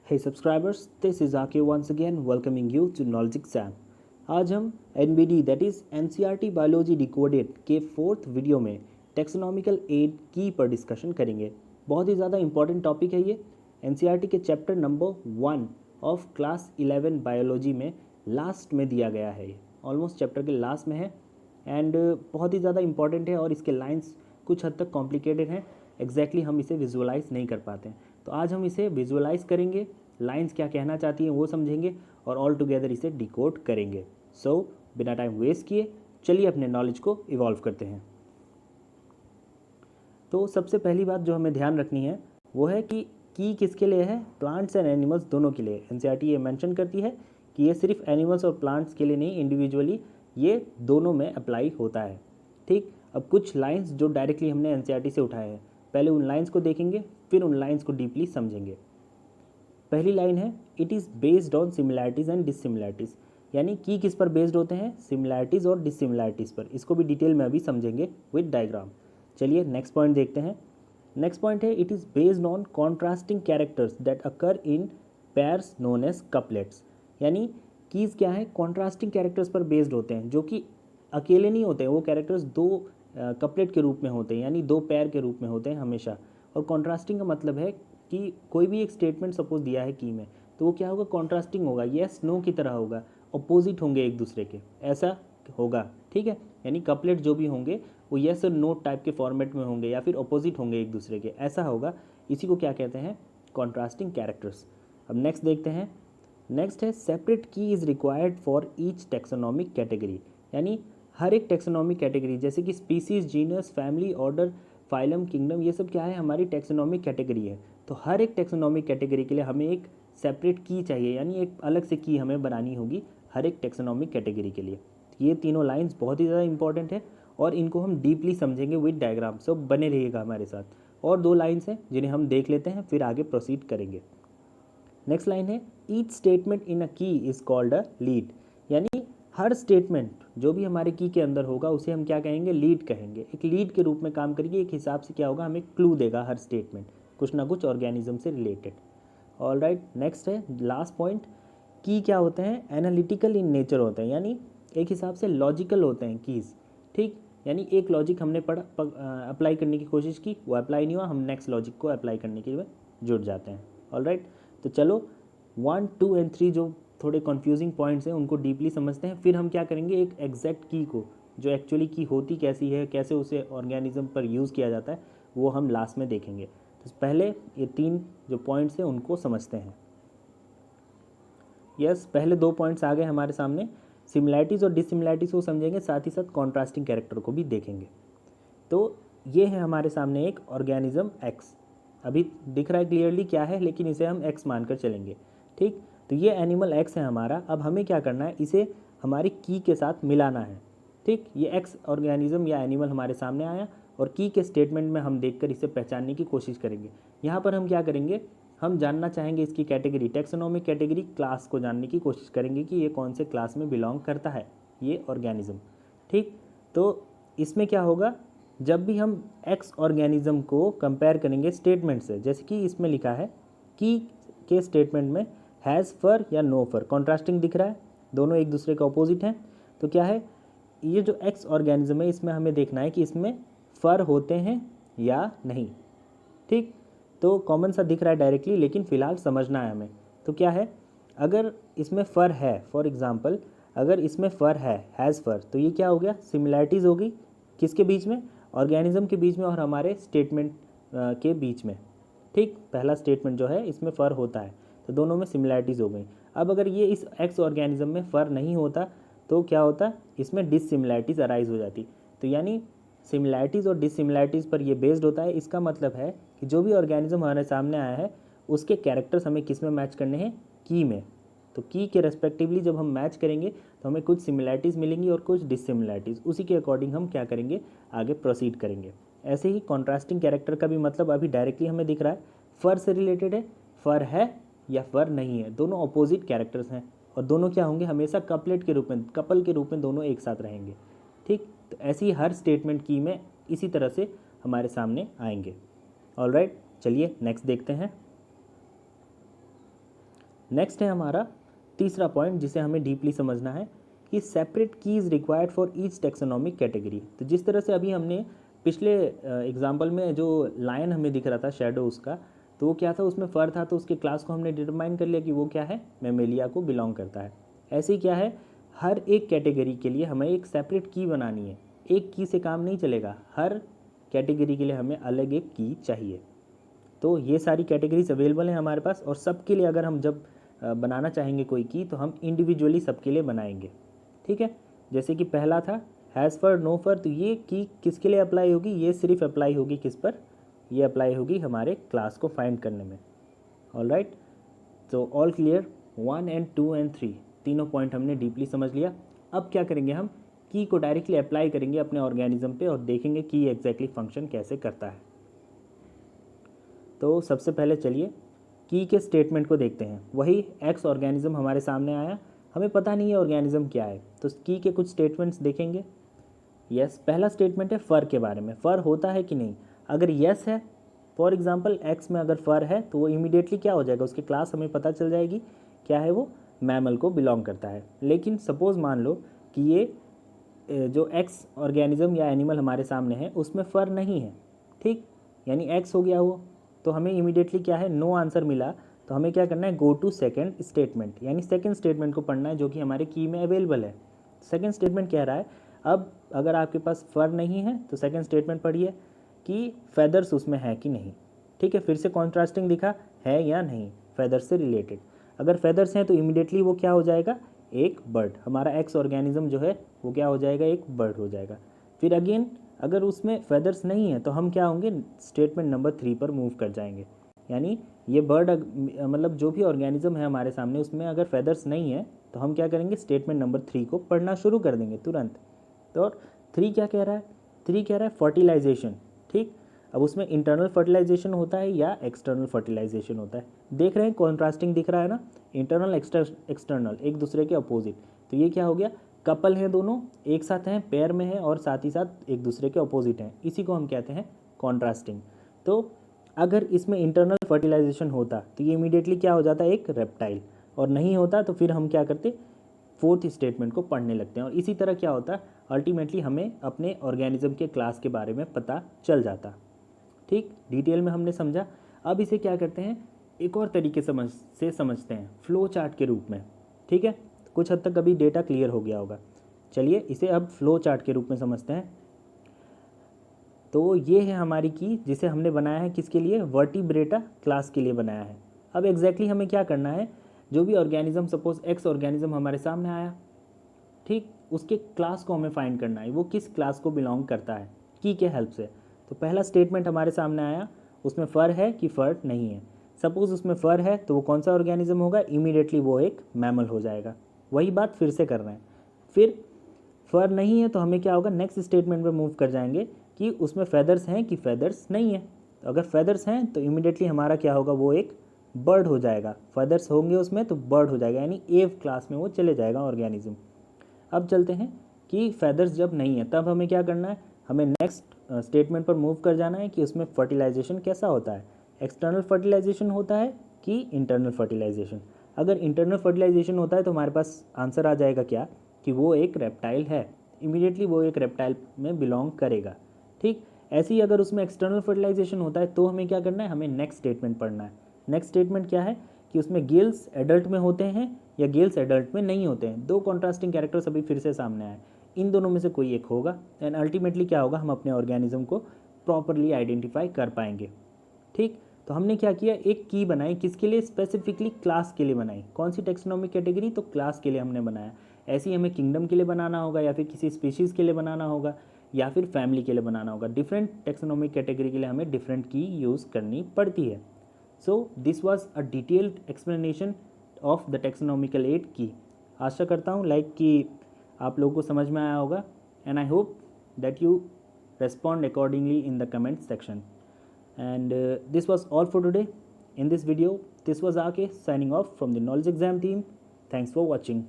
Hey subscribers, this is Aki once again welcoming you to Knowledge Exam। आज हम NBD that is NCERT biology decoded के fourth video में taxonomical add की पर discussion करेंगे। बहुत ही ज़्यादा इंपॉर्टेंट टॉपिक है ये। NCERT के chapter number 1 of class 11 biology में लास्ट में दिया गया है। ऑलमोस्ट चैप्टर के लास्ट में है एंड बहुत ही ज़्यादा इंपॉर्टेंट है और इसके लाइन्स कुछ हद तक कॉम्प्लिकेटेड हैं। एग्जैक्टली हम इसे विजुअलाइज नहीं कर पाते हैं, तो आज हम इसे विजुअलाइज करेंगे, लाइंस क्या कहना चाहती हैं वो समझेंगे और ऑल टुगेदर इसे डिकोड करेंगे। सो बिना टाइम वेस्ट किए चलिए अपने नॉलेज को इवॉल्व करते हैं। तो सबसे पहली बात जो हमें ध्यान रखनी है वो है कि की किसके लिए है, प्लांट्स एंड एनिमल्स दोनों के लिए। एनसीईआरटी ये मेंशन करती है कि ये सिर्फ एनिमल्स और प्लांट्स के लिए नहीं, इंडिविजुअली ये दोनों में अप्लाई होता है। ठीक, अब कुछ लाइंस जो डायरेक्टली हमने एनसीईआरटी से उठाए हैं, पहले उन लाइंस को देखेंगे फिर उन लाइंस को डीपली समझेंगे। पहली लाइन है it is based on similarities and dissimilarities, यानी की किस पर बेस्ड होते हैं, सिमिलैरिटीज़ और डिससिमिलैरिटीज़ पर। इसको भी डिटेल में अभी समझेंगे विद डायग्राम। चलिए नेक्स्ट पॉइंट देखते हैं। नेक्स्ट पॉइंट है it is based on contrasting characters that occur in pairs known as couplets, यानी कीज़ क्या है, कॉन्ट्रास्टिंग कैरेक्टर्स पर बेस्ड होते हैं जो कि अकेले नहीं होते हैं, वो कैरेक्टर्स दो कपलेट के रूप में होते हैं, यानी दो पैर के रूप में होते हैं हमेशा। और कॉन्ट्रास्टिंग का मतलब है कि कोई भी एक स्टेटमेंट सपोज दिया है की में, तो वो क्या होगा, कॉन्ट्रास्टिंग होगा, येस नो की तरह होगा, अपोजिट होंगे एक दूसरे के, ऐसा होगा। ठीक है, यानी कपलेट जो भी होंगे वो येस और नो टाइप के फॉर्मेट में होंगे या फिर अपोजिट होंगे एक दूसरे के, ऐसा होगा। इसी को क्या कहते हैं, कॉन्ट्रास्टिंग कैरेक्टर्स। अब नेक्स्ट देखते हैं। नेक्स्ट है सेपरेट की is required for each taxonomic category, यानी हर एक टेक्सोनॉमिक कैटेगरी जैसे कि species, genus, family, order, phylum, kingdom, ये सब क्या है, हमारी टेक्सोनॉमिक कैटेगरी है। तो हर एक टेक्सोनॉमिक कैटेगरी के लिए हमें एक सेपरेट की चाहिए, यानी एक अलग से की हमें बनानी होगी हर एक टेक्सोनॉमिक कैटेगरी के लिए। ये तीनों लाइंस बहुत ही ज़्यादा इंपॉर्टेंट है और इनको हम डीपली समझेंगे विद डायग्राम। सो बने रहिएगा हमारे साथ। और दो लाइन्स हैं जिन्हें हम देख लेते हैं फिर आगे प्रोसीड करेंगे। नेक्स्ट लाइन है ईच स्टेटमेंट इन अ की इज़ कॉल्ड अ लीड, यानी हर स्टेटमेंट जो भी हमारे की के अंदर होगा उसे हम क्या कहेंगे, लीड कहेंगे। एक लीड के रूप में काम करेगी, एक हिसाब से क्या होगा, हमें क्लू देगा हर स्टेटमेंट कुछ ना कुछ ऑर्गेनिज्म से रिलेटेड। ऑल राइट, नेक्स्ट है लास्ट पॉइंट। की क्या होते हैं, एनालिटिकल इन नेचर होते हैं, यानी एक हिसाब से लॉजिकल होते हैं कीज़। ठीक, यानी एक लॉजिक हमने अप्लाई करने की कोशिश की, वो अप्लाई नहीं हुआ, हम नेक्स्ट लॉजिक को अप्लाई करने के लिए जुट जाते हैं। ऑल राइट, तो चलो 1, 2 एंड 3 जो थोड़े कन्फ्यूजिंग पॉइंट्स हैं उनको डीपली समझते हैं, फिर हम क्या करेंगे, एक एग्जैक्ट की को, जो एक्चुअली की होती कैसी है, कैसे उसे ऑर्गेनिज्म पर यूज़ किया जाता है, वो हम लास्ट में देखेंगे। तो पहले ये 3 जो पॉइंट्स हैं उनको समझते हैं। पहले 2 पॉइंट्स आ गए हमारे सामने, सिमिलैरिटीज़ और डिससिमिलैरिटीज़ को समझेंगे, साथ ही साथ कॉन्ट्रास्टिंग कैरेक्टर को भी देखेंगे। तो ये है हमारे सामने एक ऑर्गेनिज्म एक्स, अभी दिख रहा है क्लियरली क्या है, लेकिन इसे हम एक्स मानकर चलेंगे। ठीक, तो ये एनिमल एक्स है हमारा। अब हमें क्या करना है, इसे हमारी की के साथ मिलाना है। ठीक, ये एक्स ऑर्गेनिज्म या एनिमल हमारे सामने आया और की के स्टेटमेंट में हम देखकर इसे पहचानने की कोशिश करेंगे। यहाँ पर हम क्या करेंगे, हम जानना चाहेंगे इसकी कैटेगरी, टेक्सोनॉमिक कैटेगरी, क्लास को जानने की कोशिश करेंगे कि ये कौन से क्लास में बिलोंग करता है ये ऑर्गेनिज्म। ठीक, तो इसमें क्या होगा, जब भी हम एक्स ऑर्गेनिज्म को कंपेयर करेंगे स्टेटमेंट से, जैसे कि इसमें लिखा है कि के स्टेटमेंट में हैज़ फर या नो फर, कॉन्ट्रास्टिंग दिख रहा है, दोनों एक दूसरे के अपोजिट हैं। तो क्या है, ये जो एक्स ऑर्गेनिज्म है इसमें हमें देखना है कि इसमें फर होते हैं या नहीं। ठीक, तो कॉमन सा दिख रहा है डायरेक्टली, लेकिन फ़िलहाल समझना है हमें। तो क्या है, अगर इसमें फ़र है, फॉर एग्ज़ाम्पल अगर इसमें फ़र है, हैज़ फर, तो ये क्या हो गया, सिमिलैरिटीज़ होगी किसके बीच में, ऑर्गेनिज्म के बीच में और हमारे स्टेटमेंट के बीच में। ठीक, पहला स्टेटमेंट जो है इसमें फ़र होता है, तो दोनों में सिमिलैरिटीज़ हो गई। अब अगर ये इस एक्स ऑर्गेनिज्म में फ़र नहीं होता तो क्या होता, इसमें डिससिमिलैरिटीज़ अराइज हो जाती। तो यानी सिमिलैरिटीज़ और डिससिमिलैरिटीज़ पर ये बेस्ड होता है। इसका मतलब है कि जो भी ऑर्गेनिज्म हमारे सामने आया है उसके कैरेक्टर्स हमें किस में मैच करने हैं, की में। तो की के रेस्पेक्टिवली जब हम मैच करेंगे तो हमें कुछ सिमिलैरिटीज़ मिलेंगी और कुछ डिससिमिलैरिटीज़, उसी के अकॉर्डिंग हम क्या करेंगे, आगे प्रोसीड करेंगे। ऐसे ही कॉन्ट्रास्टिंग कैरेक्टर का भी मतलब अभी डायरेक्टली हमें दिख रहा है, फ़र से रिलेटेड है, फ़र है या फ़र नहीं है, दोनों अपोजिट कैरेक्टर्स हैं और दोनों क्या होंगे, हमेशा कपलेट के रूप में, कपल के रूप में दोनों एक साथ रहेंगे। ठीक, तो ऐसी हर स्टेटमेंट की में इसी तरह से हमारे सामने आएंगे। ऑल राइट, चलिए नेक्स्ट देखते हैं। नेक्स्ट है हमारा तीसरा पॉइंट जिसे हमें डीपली समझना है कि सेपरेट की is required for each taxonomic category. तो जिस तरह से अभी हमने पिछले एग्जाम्पल में जो लायन हमें दिख रहा था शेडो उसका, तो वो क्या था, उसमें फर था, तो उसके क्लास को हमने डिटरमाइन कर लिया कि वो क्या है, मेमेलिया को बिलोंग करता है। ऐसे ही क्या है, हर एक कैटेगरी के लिए हमें एक सेपरेट की बनानी है, एक की से काम नहीं चलेगा, हर कैटेगरी के लिए हमें अलग एक की चाहिए। तो ये सारी कैटेगरीज अवेलेबल हैं हमारे पास, और सबके लिए अगर हम जब बनाना चाहेंगे कोई की तो हम इंडिविजुअली सबके लिए बनाएंगे। ठीक है, जैसे कि पहला था हैज़ फर नो फर, तो ये की किसके लिए अप्लाई होगी, ये सिर्फ अप्लाई होगी किस पर, ये अप्लाई होगी हमारे क्लास को फाइंड करने में। ऑल राइट, तो ऑल क्लियर, 1 and 2 and 3 तीनों पॉइंट हमने डीपली समझ लिया। अब क्या करेंगे, हम की को डायरेक्टली अप्लाई करेंगे अपने ऑर्गेनिज्म पे और देखेंगे की एग्जैक्टली फंक्शन कैसे करता है। तो सबसे पहले चलिए की के स्टेटमेंट को देखते हैं। वही एक्स ऑर्गेनिज्म हमारे सामने आया, हमें पता नहीं है ऑर्गेनिज्म क्या है, तो की के कुछ स्टेटमेंट्स देखेंगे। यस, पहला स्टेटमेंट है फ़र के बारे में, फ़र होता है कि नहीं। अगर यस है, फॉर एग्जांपल एक्स में अगर फ़र है तो वो इमीडिएटली क्या हो जाएगा, उसकी क्लास हमें पता चल जाएगी क्या है, वो मैमल को बिलोंग करता है। लेकिन सपोज़ मान लो कि ये जो एक्स ऑर्गेनिज्म या एनिमल हमारे सामने है उसमें फ़र नहीं है, ठीक, यानी एक्स हो गया वो, तो हमें इमीडिएटली क्या है, नो आंसर मिला, तो हमें क्या करना है, गो टू सेकंड स्टेटमेंट, यानी सेकंड स्टेटमेंट को पढ़ना है जो कि हमारे की में अवेलेबल है। सेकंड स्टेटमेंट कह रहा है, अब अगर आपके पास फर नहीं है तो सेकंड स्टेटमेंट पढ़िए कि फेदर्स उसमें है कि नहीं। ठीक है, फिर से कॉन्ट्रास्टिंग दिखा, है या नहीं, फेदर्स से रिलेटेड। अगर फेदर्स हैं तो इमीडिएटली वो क्या हो जाएगा, एक बर्ड, हमारा एक्स ऑर्गेनिज्म जो है वो क्या हो जाएगा, एक बर्ड हो जाएगा। फिर अगेन अगर उसमें फेदर्स नहीं है तो हम क्या होंगे, स्टेटमेंट नंबर 3 पर मूव कर जाएंगे, यानी ये बर्ड मतलब जो भी ऑर्गेनिज्म है हमारे सामने उसमें अगर फेदर्स नहीं है तो हम क्या करेंगे, स्टेटमेंट नंबर 3 को पढ़ना शुरू कर देंगे तुरंत। तो 3 क्या कह रहा है, 3 कह रहा है फर्टिलाइजेशन। ठीक, अब उसमें इंटरनल फर्टिलाइजेशन होता है या एक्सटर्नल फर्टिलाइजेशन होता है, देख रहे हैं कॉन्ट्रास्टिंग दिख रहा है ना, इंटरनल एक्सटर्नल एक दूसरे के अपोजिट। तो ये क्या हो गया, कपल हैं दोनों, एक साथ हैं, पेयर में हैं और साथ ही साथ एक दूसरे के अपोजिट हैं, इसी को हम कहते हैं कॉन्ट्रास्टिंग। तो अगर इसमें इंटरनल फर्टिलाइजेशन होता तो ये इमीडिएटली क्या हो जाता है, एक रेप्टाइल, और नहीं होता तो फिर हम क्या करते, फोर्थ स्टेटमेंट को पढ़ने लगते हैं, और इसी तरह क्या होता है, अल्टीमेटली हमें अपने ऑर्गेनिज्म के क्लास के बारे में पता चल जाता। ठीक, डिटेल में हमने समझा। अब इसे क्या करते हैं, एक और तरीके से समझते हैं, फ्लो चार्ट के रूप में। ठीक है, कुछ हद तक अभी डेटा क्लियर हो गया होगा, चलिए इसे अब फ्लो चार्ट के रूप में समझते हैं। तो ये है हमारी की जिसे हमने बनाया है किसके लिए, वर्टिब्रेटा क्लास के लिए बनाया है। अब एग्जैक्टली हमें क्या करना है, जो भी ऑर्गेनिज्म, सपोज एक्स ऑर्गेनिज्म हमारे सामने आया, ठीक, उसके क्लास को हमें फाइंड करना है, वो किस क्लास को बिलोंग करता है की के हेल्प से। तो पहला स्टेटमेंट हमारे सामने आया, उसमें फ़र है कि फ़र नहीं है। सपोज उसमें फ़र है तो वो कौन सा ऑर्गेनिज्म होगा, इमीडिएटली वो एक मैमल हो जाएगा। वही बात फिर से कर रहे हैं। फिर फ़र नहीं है तो हमें क्या होगा, नेक्स्ट स्टेटमेंट में मूव कर जाएंगे कि उसमें फेदर्स हैं कि फेदर्स नहीं है। तो अगर फेदर्स हैं तो इमीडिएटली हमारा क्या होगा, वो एक बर्ड हो जाएगा, फेदर्स होंगे उसमें तो बर्ड हो जाएगा, यानी एव क्लास में वो चले जाएगा ऑर्गेनिज्म। अब चलते हैं कि फेदर्स जब नहीं है तब हमें क्या करना है, हमें नेक्स्ट स्टेटमेंट पर मूव कर जाना है कि उसमें फर्टिलाइजेशन कैसा होता है, एक्सटर्नल फर्टिलाइजेशन होता है कि इंटरनल फर्टिलाइजेशन। अगर इंटरनल फर्टिलाइजेशन होता है तो हमारे पास आंसर आ जाएगा क्या, कि वो एक रेप्टाइल है, इमीडिएटली वो एक रेप्टाइल में बिलोंग करेगा। ठीक, ऐसे ही अगर उसमें एक्सटर्नल फर्टिलाइजेशन होता है तो हमें क्या करना है, हमें नेक्स्ट स्टेटमेंट पढ़ना है। नेक्स्ट स्टेटमेंट क्या है कि उसमें गिल्स एडल्ट में होते हैं या गिल्स एडल्ट में नहीं होते हैं। दो कॉन्ट्रास्टिंग कैरेक्टर्स अभी फिर से सामने आए, इन दोनों में से कोई एक होगा, एंड अल्टीमेटली क्या होगा, हम अपने ऑर्गेनिज्म को प्रॉपरली आइडेंटिफाई कर पाएंगे। ठीक, तो हमने क्या किया, एक की बनाई, किसके लिए, स्पेसिफिकली क्लास के लिए बनाई। कौन सी टेक्सोनॉमिक कैटेगरी, तो क्लास के लिए हमने बनाया। ऐसे ही हमें किंगडम के लिए बनाना होगा, या फिर किसी स्पीशीज़ के लिए बनाना होगा, या फिर फैमिली के लिए बनाना होगा। डिफरेंट टेक्सोनॉमिक कैटेगरी के लिए हमें डिफरेंट की यूज़ करनी पड़ती है। So this was a detailed explanation of the taxonomical add की। आशा करता हूँ कि आप लोगों को समझ में आया होगा, and I hope that you respond accordingly in the comment section. And this was all for today in this video. This was AK signing off from the Knowledge Exam team. Thanks for watching.